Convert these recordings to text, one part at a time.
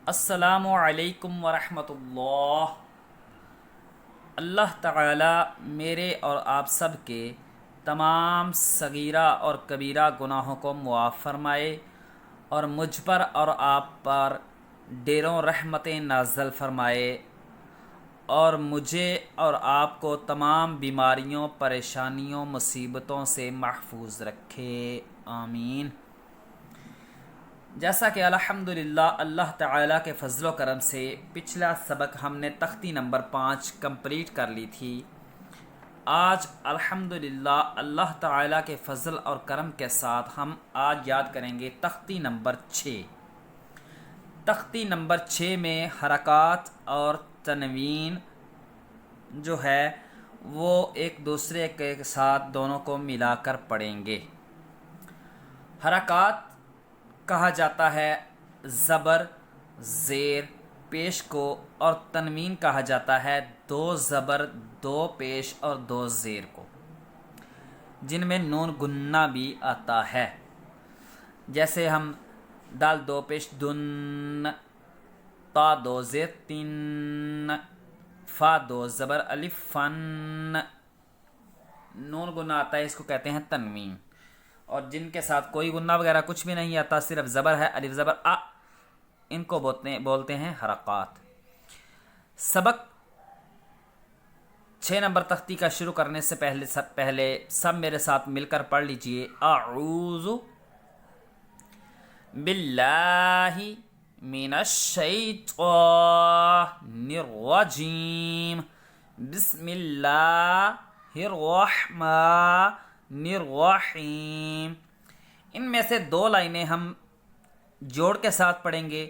السلام علیکم ورحمۃ اللہ۔ اللہ تعالی میرے اور آپ سب کے تمام صغیرہ اور کبیرہ گناہوں کو معاف فرمائے اور مجھ پر اور آپ پر ڈیروں رحمتیں نازل فرمائے اور مجھے اور آپ کو تمام بیماریوں، پریشانیوں، مصیبتوں سے محفوظ رکھے، آمین۔ جیسا کہ الحمدللہ اللہ تعالیٰ کے فضل و کرم سے پچھلا سبق ہم نے تختی نمبر 5 کمپلیٹ کر لی تھی۔ آج الحمدللہ اللہ تعالیٰ کے فضل اور کرم کے ساتھ ہم آج یاد کریں گے تختی نمبر 6۔ تختی نمبر 6 میں حرکات اور تنوین جو ہے وہ ایک دوسرے کے ساتھ دونوں کو ملا کر پڑھیں گے۔ حرکات کہا جاتا ہے زبر، زیر، پیش کو، اور تنوین کہا جاتا ہے 2 زبر، 2 پیش اور 2 زیر کو، جن میں نون گننا بھی آتا ہے۔ جیسے ہم دال 2 پیش دن، تا 2 زیر تن، فا 2 زبر الف فن، نون گننا آتا ہے، اس کو کہتے ہیں تنوین۔ اور جن کے ساتھ کوئی گننا وغیرہ کچھ بھی نہیں آتا، صرف زبر ہے، الف زبر آ، ان کو بولتے ہیں حرکات۔ سبق 6 نمبر تختی کا شروع کرنے سے پہلے سب میرے ساتھ مل کر پڑھ لیجئے۔ اعوذ باللہ من الشیطان الرجیم، بسم اللہ الرحمن الرحیم۔ ان میں سے 2 لائنیں ہم جوڑ کے ساتھ پڑھیں گے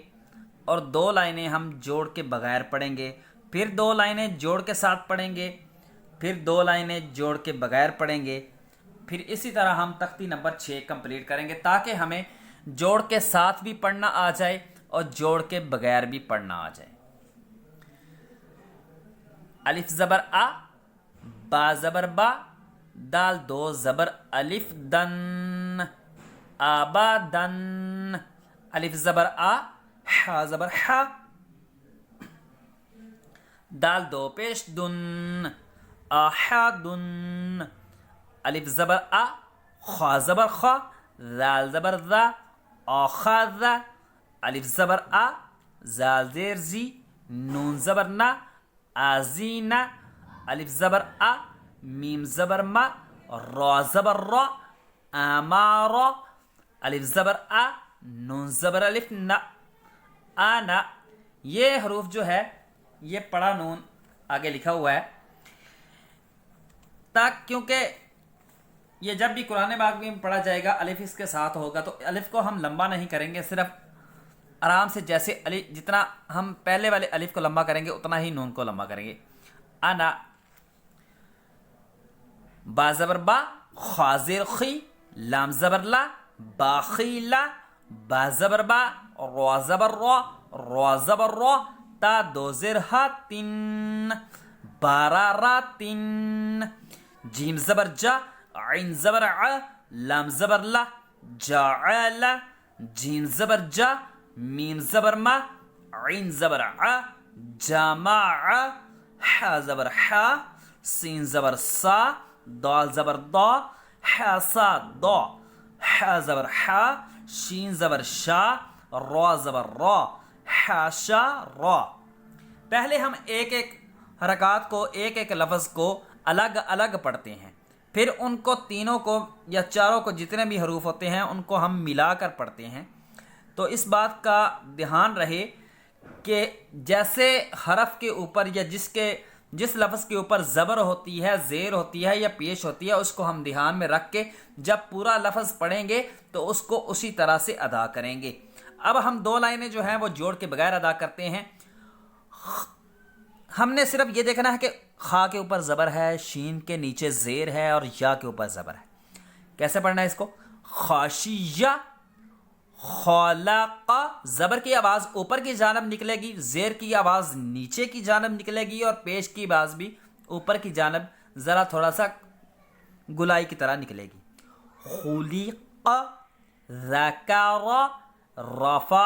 اور 2 لائنیں ہم جوڑ کے بغیر پڑھیں گے، پھر 2 لائنیں جوڑ کے ساتھ پڑھیں گے، پھر 2 لائنیں جوڑ کے بغیر پڑھیں گے، پھر اسی طرح ہم تختی نمبر 6 کمپلیٹ کریں گے تاکہ ہمیں جوڑ کے ساتھ بھی پڑھنا آ جائے اور جوڑ کے بغیر بھی پڑھنا آ جائے۔ الف زبر آ، با زبر با، دال 2 زبر الف دن، آبا دن، الف زبر آ، حا زبر حا، دال 2 پیش دن، آحا دن، الف زبر آ، خا زبر خا، زال زبر ذا، آخا ذا، الف زبر آ، زال زیر زی، نون زبر نا، آزینا، الف زبر آ، میم زبر ما، را زبر را، آمارا، الف زبر آ، نون زبر الف نا، آنا۔ یہ حروف جو ہے یہ پڑا نون آگے لکھا ہوا ہے کیونکہ یہ جب بھی قرآن پاک میں پڑھا جائے گا الف اس کے ساتھ ہوگا تو الف کو ہم لمبا نہیں کریں گے، صرف آرام سے جیسے جتنا ہم پہلے والے الف کو لمبا کریں گے اتنا ہی نون کو لمبا کریں گے۔ انا، با زبر با، خا زیر خی، لام زبر لا، باخیلا، با زبر با، را زبر را، را زبر را، تا 2 زیر ہا تن، بارا را تن، جیم زبر جا، عین زبر ع، لام زبر لا، جاعل، جیم زبر جا، میم زبر ما، عین زبر ع، جامع، حا زبر حا، سین زبر سا، دال زبر دا، حا سا دا، حا زبر حا، شین زبر شا، را زبر را، حاشا را۔ پہلے ہم ایک ایک حرکات کو، ایک ایک لفظ کو الگ الگ پڑھتے ہیں، پھر ان کو تینوں کو یا چاروں کو جتنے بھی حروف ہوتے ہیں ان کو ہم ملا کر پڑھتے ہیں۔ تو اس بات کا دھیان رہے کہ جیسے حرف کے اوپر یا جس لفظ کے اوپر زبر ہوتی ہے، زیر ہوتی ہے یا پیش ہوتی ہے، اس کو ہم دھیان میں رکھ کے جب پورا لفظ پڑھیں گے تو اس کو اسی طرح سے ادا کریں گے۔ اب ہم 2 لائنیں جو ہیں وہ جوڑ کے بغیر ادا کرتے ہیں۔ ہم نے صرف یہ دیکھنا ہے کہ خا کے اوپر زبر ہے، شین کے نیچے زیر ہے اور یا کے اوپر زبر ہے۔ کیسے پڑھنا ہے اس کو؟ خاشیہ، خالق، زبر کی آواز اوپر کی جانب نکلے گی، زیر کی آواز نیچے کی جانب نکلے گی اور پیش کی آواز بھی اوپر کی جانب ذرا تھوڑا سا گلائی کی طرح نکلے گی۔ خلق، ذکر، رفع،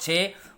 6